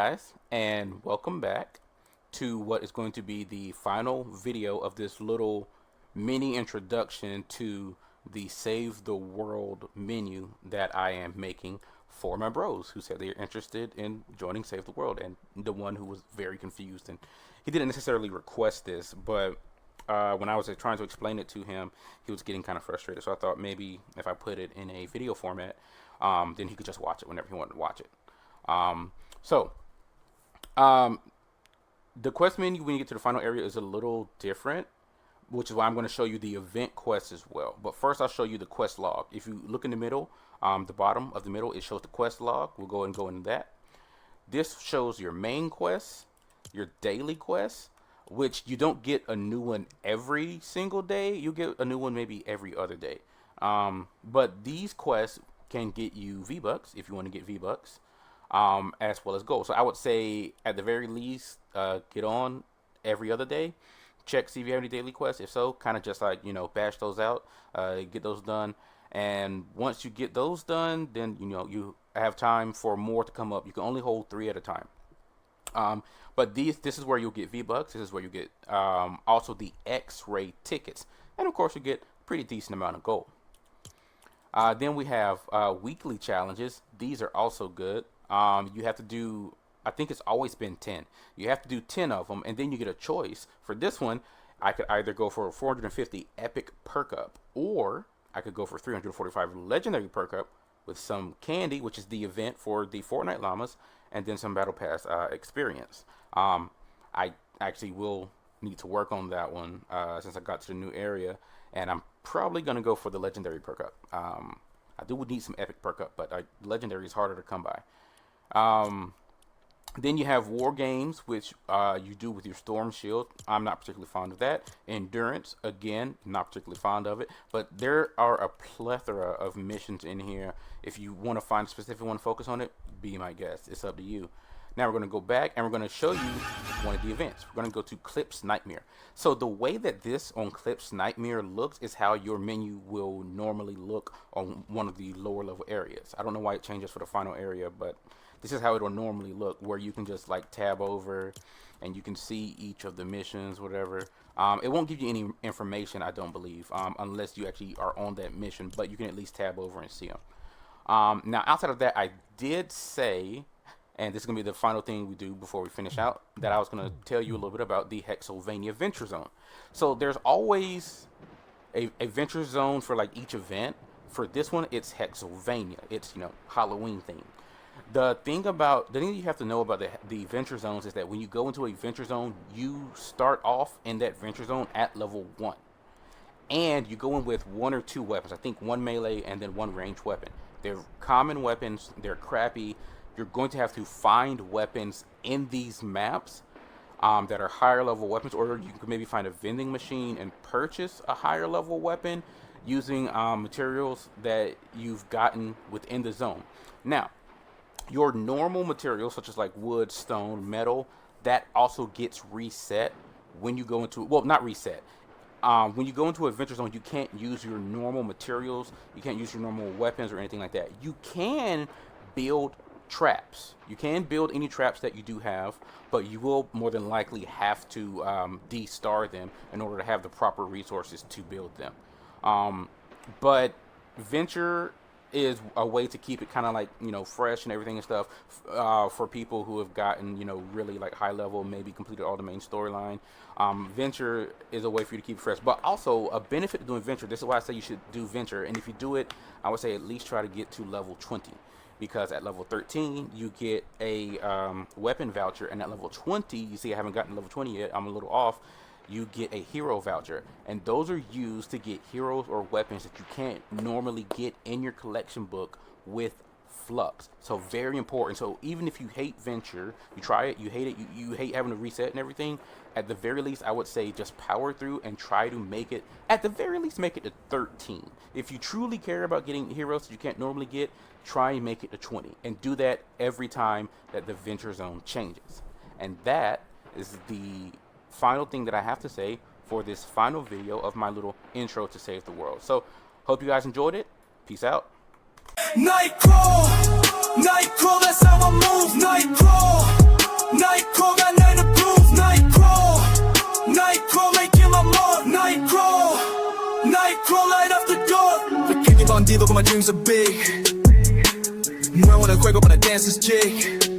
guys, and welcome back to what is going to be the final video of this little mini introduction to the Save the World menu that I am making for my bros who said they're interested in joining Save the World, and the one who was very confused, and he didn't necessarily request this, but when I was trying to explain it to him, he was getting kind of frustrated. So I thought maybe if I put it in a video format, then he could just watch it whenever he wanted to watch it. So the quest menu when you get to the final area is a little different, which is why I'm going to show you the event quest as well. But first I'll show you the quest log. If you look in the middle, the bottom of the middle, it shows the quest log. We'll go and go into that. This shows your main quests, your daily quests, which you don't get a new one every single day. You get a new one maybe every other day. But these quests can get you V-Bucks if you want to get V-Bucks, as well as gold. So I would say at the very least, get on every other day. Check, see if you have any daily quests. If so, kind of just like, bash those out, get those done. And once you get those done, then, you have time for more to come up. You can only hold 3 at a time. But this is where you'll get V-Bucks. This is where you get also the X-ray tickets. And of course, you get a pretty decent amount of gold. Then we have weekly challenges. These are also good. You have to do, I think it's always been 10. You have to do 10 of them, and then you get a choice. For this one, I could either go for a 450 epic perk up, or I could go for 345 legendary perk up with some candy, which is the event for the Fortnite llamas, and then some battle pass experience. I actually will need to work on that one since I got to the new area, and I'm probably gonna go for the legendary perk up. I do need some epic perk up, but legendary is harder to come by. Then you have war games, which you do with your storm shield. I'm not particularly fond of that. Endurance, again, not particularly fond of it. But there are a plethora of missions in here. If you want to find a specific one, focus on it, be my guest. It's up to you. Now we're going to go back and we're going to show you one of the events. We're going to go to Clips Nightmare. So the way that this on Clips Nightmare looks is how your menu will normally look on one of the lower level areas. I don't know why it changes for the final area, but this is how it will normally look, where you can just like tab over and you can see each of the missions, whatever. It won't give you any information, I don't believe, unless you actually are on that mission, but you can at least tab over and see them. Now, outside of that, I did say, and this is going to be the final thing we do before we finish out, that I was going to tell you a little bit about the Hexylvania Venture Zone. So there's always a Venture Zone for like each event. For this one, it's Hexylvania. It's, Halloween themed. The thing you have to know about the Venture Zones is that when you go into a Venture Zone, you start off in that Venture Zone at level 1. And you go in with 1 or 2 weapons. I think 1 melee and then 1 ranged weapon. They're common weapons. They're crappy. You're going to have to find weapons in these maps that are higher level weapons, or you can maybe find a vending machine and purchase a higher level weapon using materials that you've gotten within the zone. Now, your normal materials, such as like wood, stone, metal, that also gets reset when you go into, well, not reset. When you go into a Venture Zone, you can't use your normal materials. You can't use your normal weapons or anything like that. You can build traps. You can build any traps that you do have, but you will more than likely have to de-star them in order to have the proper resources to build them. But Venture is a way to keep it kind of like, fresh and everything and stuff for people who have gotten, really like high level, maybe completed all the main storyline. Venture is a way for you to keep it fresh, but also a benefit to doing Venture. This is why I say you should do Venture. And if you do it, I would say at least try to get to level 20, because at level 13 you get a weapon voucher, and at level 20, you see I haven't gotten to level 20 yet, I'm a little off, you get a hero voucher, and those are used to get heroes or weapons that you can't normally get in your collection book with Flux. So very important. So even if you hate Venture, you try it, you hate it, you hate having to reset and everything, at the very least I would say just power through and try to make it, at the very least make it to 13. If you truly care about getting heroes that you can't normally get, try and make it to 20, and do that every time that the Venture Zone changes. And that is the final thing that I have to say for this final video of my little intro to Save the World. So hope you guys enjoyed it. Peace out. Nightcrawl, that's how I move. Nightcrawl. night, crawl right off the door. Bikini bandido, but my dreams are big. Muevo el juego para dance this jig.